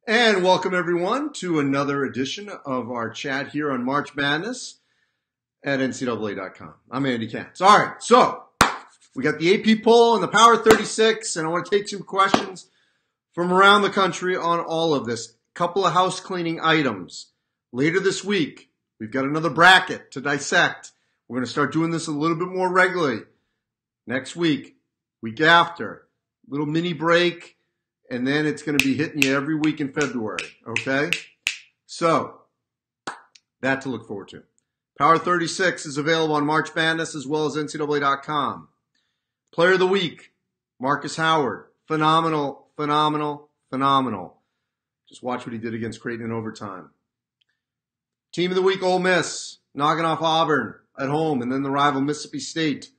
And welcome everyone to another edition of our chat here on March Madness at NCAA.com. I'm Andy Katz. All right, so we got the AP poll and the Power 36, and I want to take some questions from around the country on all of this. Couple of house cleaning items. Later this week, we've got another bracket to dissect. We're going to start doing this a little bit more regularly. Next week, week after, little mini break. And then it's going to be hitting you every week in February, okay? So, that to look forward to. Power 36 is available on March Madness as well as NCAA.com. Player of the Week, Marcus Howard. Phenomenal, phenomenal, phenomenal. Just watch what he did against Creighton in overtime. Team of the Week, Ole Miss. Knocking off Auburn at home, and then the rival Mississippi State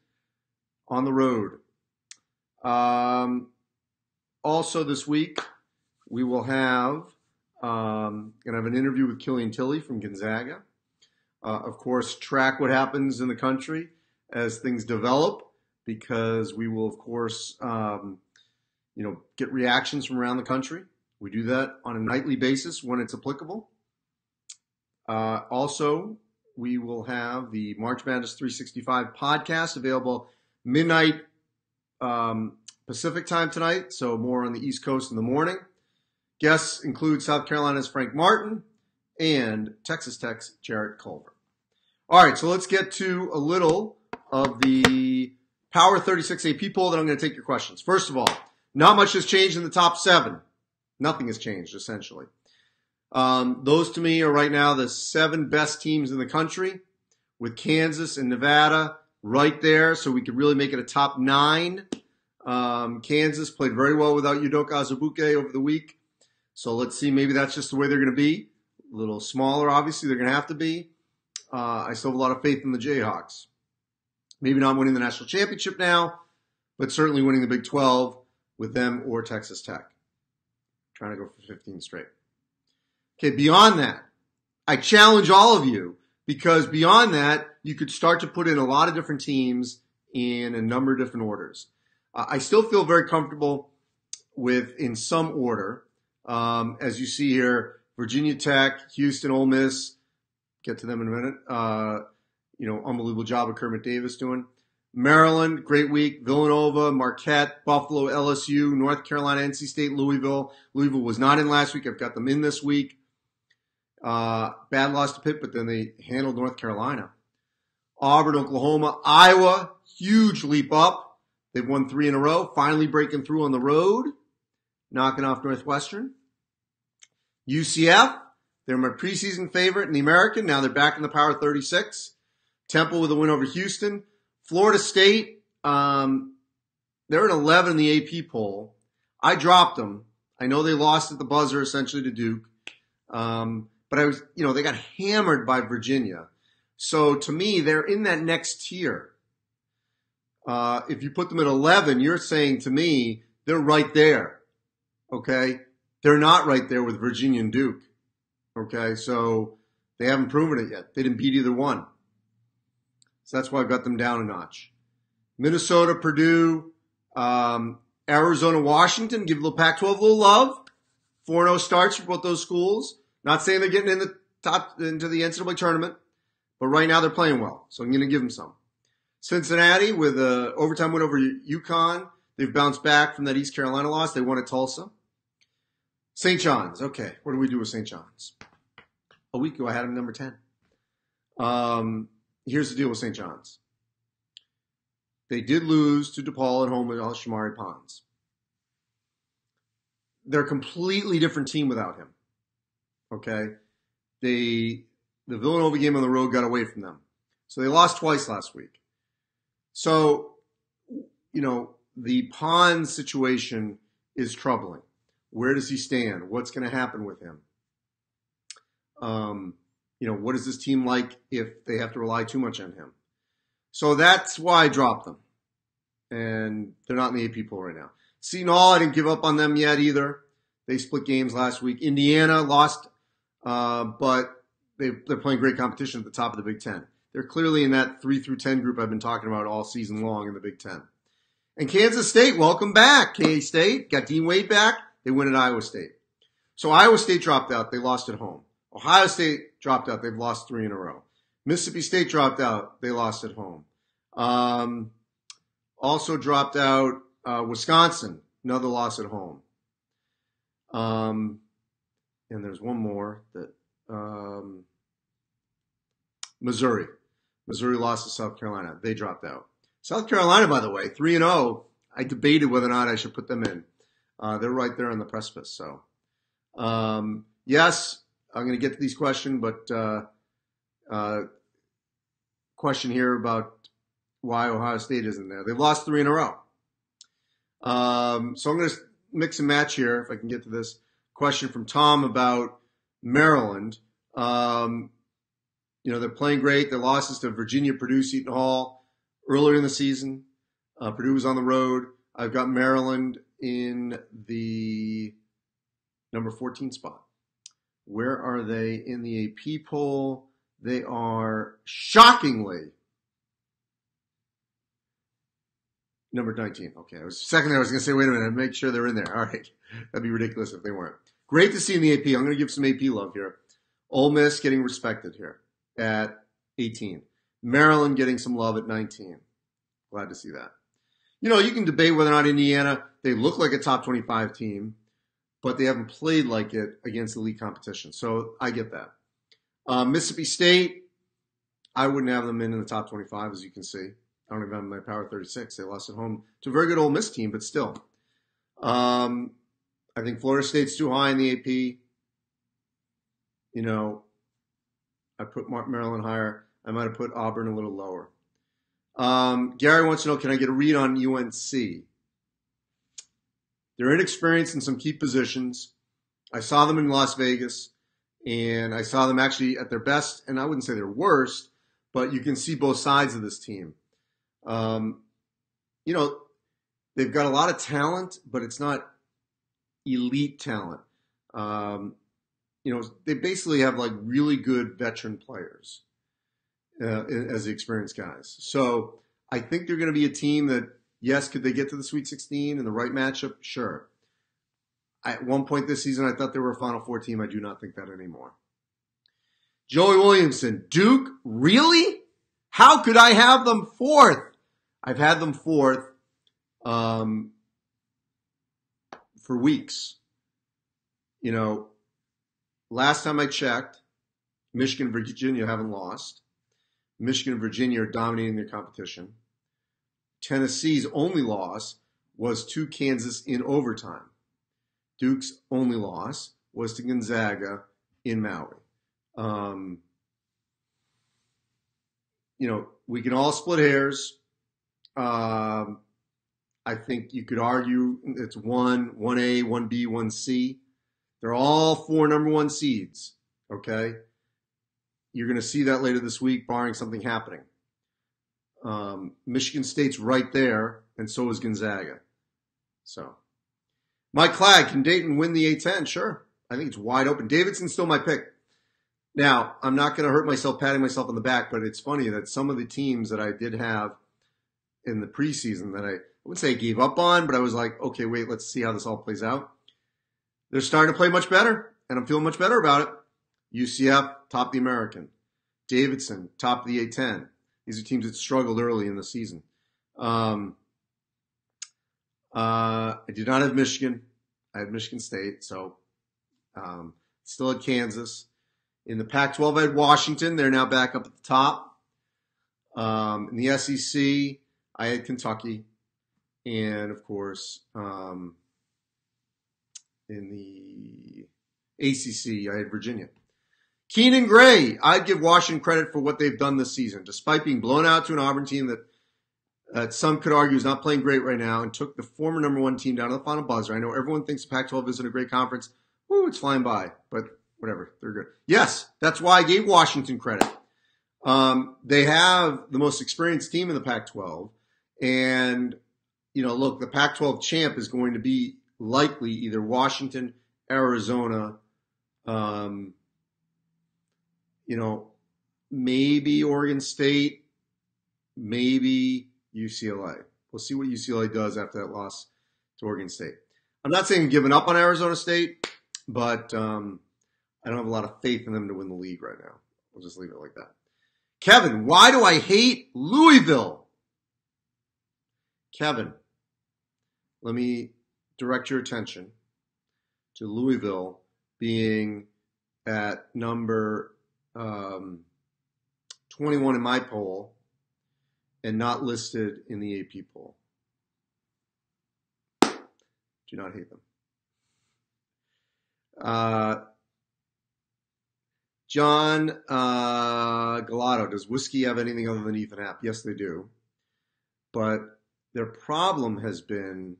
on the road. Also this week, we will have an interview with Killian Tilly from Gonzaga. Of course, track what happens in the country as things develop, because we will, of course, get reactions from around the country. We do that on a nightly basis when it's applicable. Also, we will have the March Madness 365 podcast available midnight Pacific time tonight, so more on the East Coast in the morning. Guests include South Carolina's Frank Martin and Texas Tech's Jarrett Culver. All right, so let's get to a little of the Power 36 AP poll that I'm going to take your questions. First of all, not much has changed in the top 7. Nothing has changed, essentially. Those to me are right now the 7 best teams in the country, with Kansas and Nevada right there, so we could really make it a top 9. Kansas played very well without Udoka Azubuike over the week. So let's see, maybe that's just the way they're going to be. A little smaller, obviously, they're going to have to be. I still have a lot of faith in the Jayhawks. Maybe not winning the national championship now, but certainly winning the Big 12 with them or Texas Tech. Trying to go for 15 straight. Okay, beyond that, I challenge all of you, because beyond that, you could start to put in a lot of different teams in a number of different orders. I still feel very comfortable with, in some order, as you see here, Virginia Tech, Houston, Ole Miss. Get to them in a minute. Unbelievable job of Kermit Davis doing. Maryland, great week. Villanova, Marquette, Buffalo, LSU, North Carolina, NC State, Louisville. Louisville was not in last week. I've got them in this week. Bad loss to Pitt, but then they handled North Carolina. Auburn, Oklahoma, Iowa, huge leap up. They've won 3 in a row, finally breaking through on the road, knocking off Northwestern. UCF, they're my preseason favorite in the American. Now they're back in the Power 36. Temple with a win over Houston. Florida State, they're at 11 in the AP poll. I dropped them. I know they lost at the buzzer essentially to Duke. But they got hammered by Virginia. So to me, they're in that next tier. If you put them at 11, you're saying to me, they're right there, okay? They're not right there with Virginia and Duke, okay? So they haven't proven it yet. They didn't beat either one. So that's why I've got them down a notch. Minnesota, Purdue, Arizona, Washington, give the Pac-12 a little love. 4-0 starts for both those schools. Not saying they're getting into the NCAA tournament, but right now they're playing well, so I'm going to give them some. Cincinnati with an overtime win over UConn. They've bounced back from that East Carolina loss. They won at Tulsa. St. John's. Okay, what do we do with St. John's? A week ago, I had them number 10. Here's the deal with St. John's. They did lose to DePaul at home with Shamari Pons. They're a completely different team without him. Okay? The Villanova game on the road got away from them. So they lost twice last week. So, the Pons situation is troubling. Where does he stand? What's going to happen with him? What is this team like if they have to rely too much on him? So that's why I dropped them. And they're not in the AP poll right now. Seton Hall, I didn't give up on them yet either. They split games last week. Indiana lost, but they're playing great competition at the top of the Big Ten. They're clearly in that 3 through 10 group I've been talking about all season long in the Big Ten. And Kansas State, welcome back. K-State got Dean Wade back. They win at Iowa State. So Iowa State dropped out. They lost at home. Ohio State dropped out. They've lost 3 in a row. Mississippi State dropped out. They lost at home. Also dropped out Wisconsin. Another loss at home. And there's one more that Missouri. Missouri lost to South Carolina. They dropped out. South Carolina, by the way, 3-0. I debated whether or not I should put them in. They're right there on the precipice. So, yes, I'm going to get to these questions, but question here about why Ohio State isn't there. They've lost 3 in a row. So I'm going to mix and match here, if I can get to this question from Tom about Maryland. They're playing great. Their losses to Virginia, Purdue, Seton Hall earlier in the season. Purdue was on the road. I've got Maryland in the number 14 spot. Where are they in the AP poll? They are shockingly number 19. Okay, I was going to say, wait a minute, make sure they're in there. All right, that'd be ridiculous if they weren't. Great to see in the AP. I'm going to give some AP love here. Ole Miss getting respected here at 18. Maryland getting some love at 19. Glad to see that. You can debate whether or not Indiana, they look like a top 25 team, but they haven't played like it against elite competition. So I get that. Mississippi State, I wouldn't have them in the top 25, as you can see. I don't even have them in my Power 36. They lost at home to a very good Ole Miss team, but still. I think Florida State's too high in the AP. I put Maryland higher. I might have put Auburn a little lower. Gary wants to know, can I get a read on UNC? They're inexperienced in some key positions. I saw them in Las Vegas, and I saw them actually at their best, and I wouldn't say their worst, but you can see both sides of this team. They've got a lot of talent, but it's not elite talent. They basically have like really good veteran players as the experienced guys. So I think they're going to be a team that, yes, could they get to the Sweet 16 in the right matchup? Sure. At one point this season, I thought they were a Final Four team. I do not think that anymore. Joey Williamson, Duke, really? How could I have them fourth? I've had them fourth for weeks. Last time I checked, Michigan and Virginia haven't lost. Michigan and Virginia are dominating their competition. Tennessee's only loss was to Kansas in overtime. Duke's only loss was to Gonzaga in Maui. We can all split hairs. I think you could argue it's 1A, 1B, 1C. They're all 4 number 1 seeds, okay? You're going to see that later this week, barring something happening. Michigan State's right there, and so is Gonzaga. So, Mike Clagg, can Dayton win the A-10? Sure. I think it's wide open. Davidson's still my pick. Now, I'm not going to hurt myself patting myself on the back, but it's funny that some of the teams that I did have in the preseason that I wouldn't say I gave up on, but I was like, okay, wait, let's see how this all plays out. They're starting to play much better, and I'm feeling much better about it. UCF, top of the American. Davidson, top of the A-10. These are teams that struggled early in the season. I did not have Michigan. I had Michigan State, so still had Kansas. In the Pac-12, I had Washington. They're now back up at the top. In the SEC, I had Kentucky. And, of course, in the ACC, I had Virginia. Keenan Gray, I'd give Washington credit for what they've done this season. Despite being blown out to an Auburn team that some could argue is not playing great right now and took the former number 1 team down to the final buzzer. I know everyone thinks the Pac-12 isn't a great conference. Woo, it's flying by. But whatever, they're good. Yes, that's why I gave Washington credit. They have the most experienced team in the Pac-12. And, look, the Pac-12 champ is going to be likely either Washington, Arizona, maybe Oregon State, maybe UCLA. We'll see what UCLA does after that loss to Oregon State. I'm not saying I'm giving up on Arizona State. but I don't have a lot of faith in them to win the league right now. We'll just leave it like that. Kevin, why do I hate Louisville? Kevin, let me direct your attention to Louisville being at number 21 in my poll and not listed in the AP poll. Do not hate them. John Galato, does whiskey have anything other than Ethan Happ? Yes, they do. But their problem has been,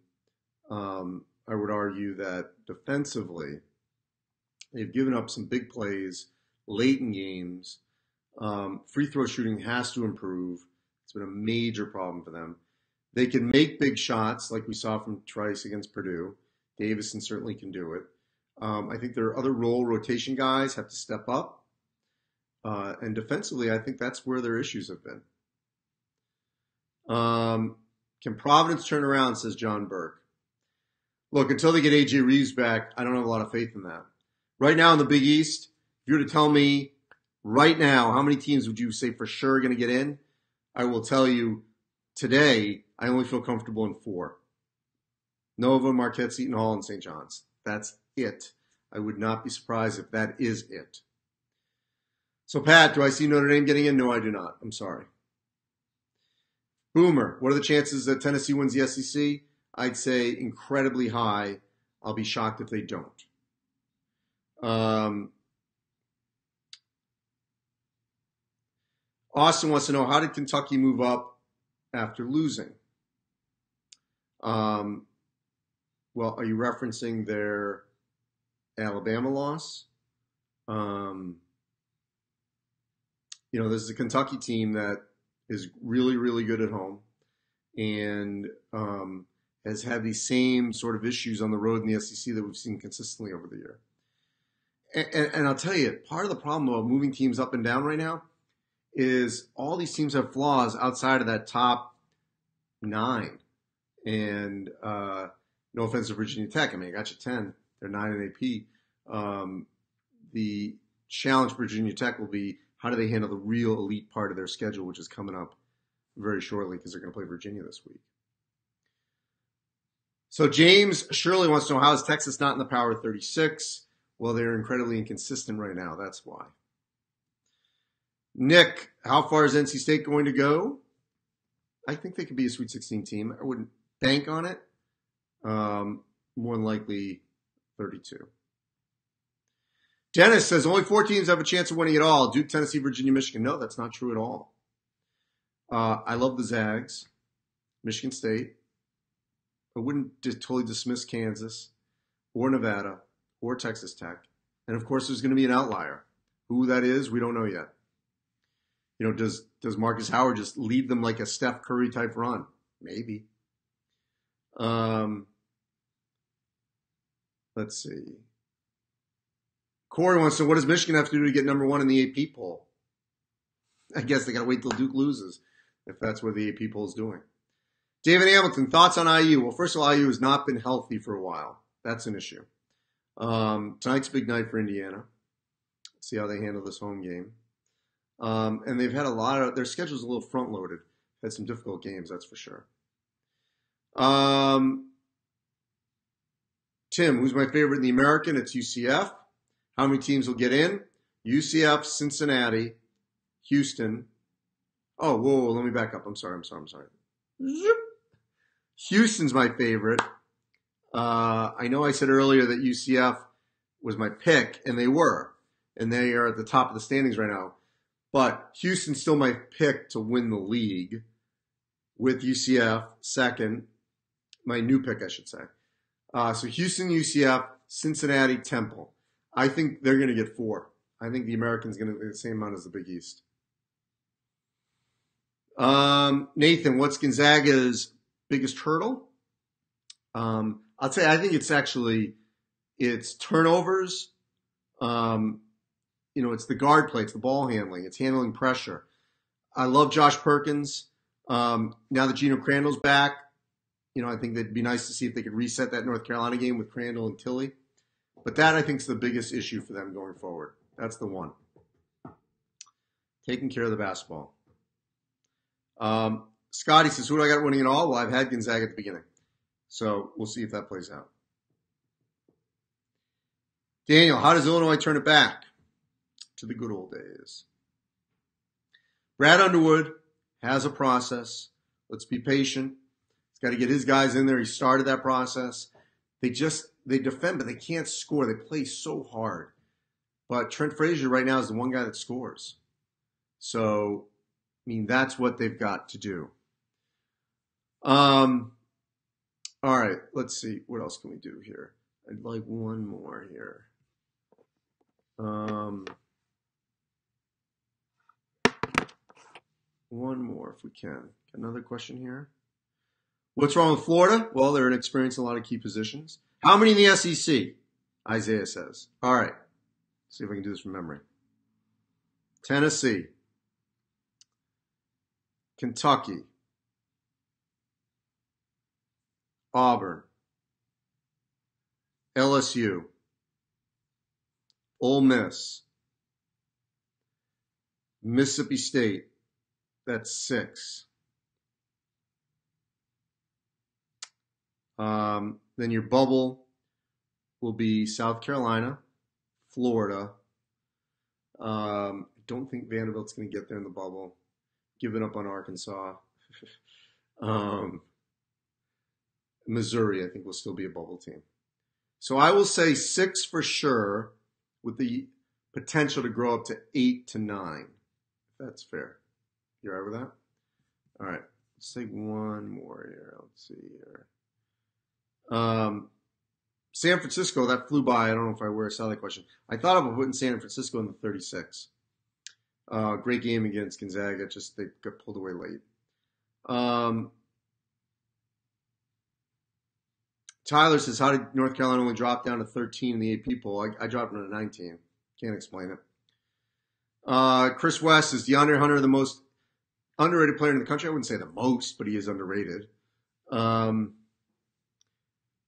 I would argue, that defensively, they've given up some big plays late in games. Free throw shooting has to improve. It's been a major problem for them. They can make big shots like we saw from Trice against Purdue. Davison certainly can do it. I think their other rotation guys have to step up. And defensively, I think that's where their issues have been. Can Providence turn around, says John Burke. Look, until they get A.J. Reeves back, I don't have a lot of faith in that. Right now in the Big East, if you were to tell me right now how many teams would you say for sure are going to get in, I will tell you today I only feel comfortable in 4. Nova, Marquette, Seton Hall, and St. John's. That's it. I would not be surprised if that is it. So, Pat, do I see Notre Dame getting in? No, I do not. I'm sorry. Boomer, what are the chances that Tennessee wins the SEC? I'd say incredibly high. I'll be shocked if they don't. Austin wants to know, how did Kentucky move up after losing? Well, are you referencing their Alabama loss? This is a Kentucky team that is really, really good at home and has had these same sort of issues on the road in the SEC that we've seen consistently over the year. And I'll tell you, part of the problem about moving teams up and down right now is all these teams have flaws outside of that top 9. And no offense to Virginia Tech. I mean, I got you 10. They're 9 in AP. The challenge for Virginia Tech will be, how do they handle the real elite part of their schedule, which is coming up very shortly because they're going to play Virginia this week. So James Shirley wants to know, how is Texas not in the Power 36? Well, they're incredibly inconsistent right now. That's why. Nick, how far is NC State going to go? I think they could be a Sweet 16 team. I wouldn't bank on it. More than likely 32. Dennis says only 4 teams have a chance of winning it all. Duke, Tennessee, Virginia, Michigan. No, that's not true at all. I love the Zags. Michigan State. I wouldn't totally dismiss Kansas or Nevada or Texas Tech. And, of course, there's going to be an outlier. Who that is, we don't know yet. Does Marcus Howard just lead them like a Steph Curry type run? Maybe. Let's see. Corey wants to know, what does Michigan have to do to get number 1 in the AP poll? I guess they got to wait till Duke loses, if that's what the AP poll is doing. David Hamilton, thoughts on IU? Well, first of all, IU has not been healthy for a while. That's an issue. Tonight's a big night for Indiana. See how they handle this home game. And they've had their schedule's a little front-loaded. Had some difficult games, that's for sure. Tim, who's my favorite in the American? It's UCF. How many teams will get in? UCF, Cincinnati, Houston. Oh, whoa, let me back up. I'm sorry. Zoop. Houston's my favorite. I know I said earlier that UCF was my pick, and they were. And they are at the top of the standings right now. But Houston's still my pick to win the league, with UCF second. My new pick, I should say. So Houston, UCF, Cincinnati, Temple. I think they're going to get 4. I think the American's going to get the same amount as the Big East. Nathan, what's Gonzaga's biggest hurdle? I'll tell you, I think it's turnovers. It's the guard play, it's the ball handling, it's handling pressure. I love Josh Perkins. Now that Geno Crandall's back, I think it'd be nice to see if they could reset that North Carolina game with Crandall and Tilley. But that, I think, is the biggest issue for them going forward. That's the one. Taking care of the basketball. Scotty says, who do I got winning it all? Well, I've had Gonzaga at the beginning. So we'll see if that plays out. Daniel, how does Illinois turn it back to the good old days? Brad Underwood has a process. Let's be patient. He's got to get his guys in there. He started that process. They defend, but they can't score. They play so hard. But Trent Frazier right now is the one guy that scores. So, I mean, that's what they've got to do. All right, let's see. What else can we do here? I'd like one more here. One more if we can. Another question here. What's wrong with Florida? Well, they're experiencing a lot of key positions. How many in the SEC? Isaiah says. All right. Let's see if I can do this from memory. Tennessee. Kentucky. Auburn. LSU. Ole Miss. Mississippi State. That's 6. Then your bubble will be South Carolina, Florida. I don't think Vanderbilt's going to get there in the bubble. Giving up on Arkansas. Missouri, I think, will still be a bubble team. So I will say 6 for sure, with the potential to grow up to 8 to 9. If that's fair. You all right with that? All right. Let's take one more here. Let's see here. San Francisco, that flew by. I don't know if I saw that question. I thought about putting San Francisco in the 36. Great game against Gonzaga. Just they got pulled away late. Tyler says, how did North Carolina only drop down to 13 in the AP poll? I dropped them to 19. Can't explain it. Chris West is DeAndre Hunter the most underrated player in the country? I wouldn't say the most, but he is underrated.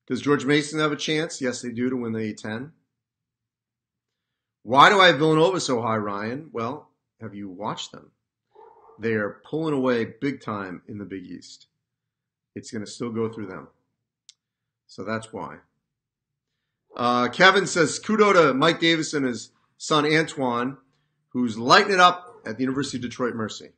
Does George Mason have a chance? Yes, they do, to win the A-10. Why do I have Villanova so high, Ryan? Well, have you watched them? They are pulling away big time in the Big East. It's going to still go through them. So that's why. Kevin says, kudo to Mike Davis and his son Antoine, who's lighting it up at the University of Detroit Mercy.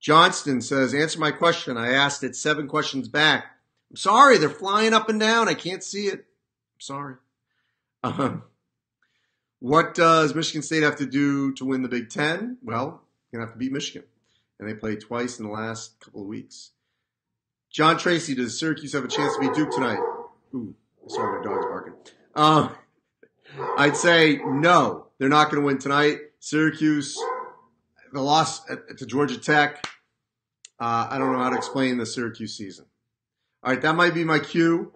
Johnston says, answer my question. I asked it 7 questions back. I'm sorry, they're flying up and down. I can't see it. I'm sorry. What does Michigan State have to do to win the Big Ten? Well, you're going to have to beat Michigan. And they played twice in the last couple of weeks. John Tracy, does Syracuse have a chance to beat Duke tonight? Ooh, sorry, my dog's barking. I'd say no. They're not going to win tonight. Syracuse, the loss to Georgia Tech. I don't know how to explain the Syracuse season. All right, that might be my cue.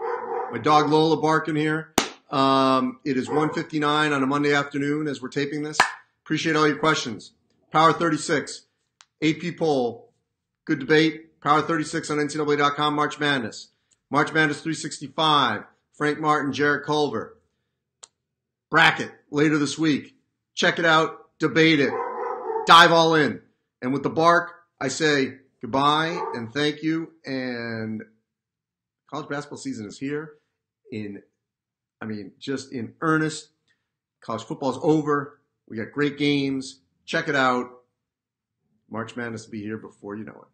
My dog Lola barking here. It is 1:59 on a Monday afternoon as we're taping this. Appreciate all your questions. Power 36, AP poll, good debate. Power 36 on NCAA.com, March Madness. March Madness 365, Frank Martin, Jarrett Culver. Bracket later this week. Check it out, debate it, dive all in. And with the bark, I say goodbye and thank you. And college basketball season is here just in earnest. College football's over. We got great games. Check it out. March Madness will be here before you know it.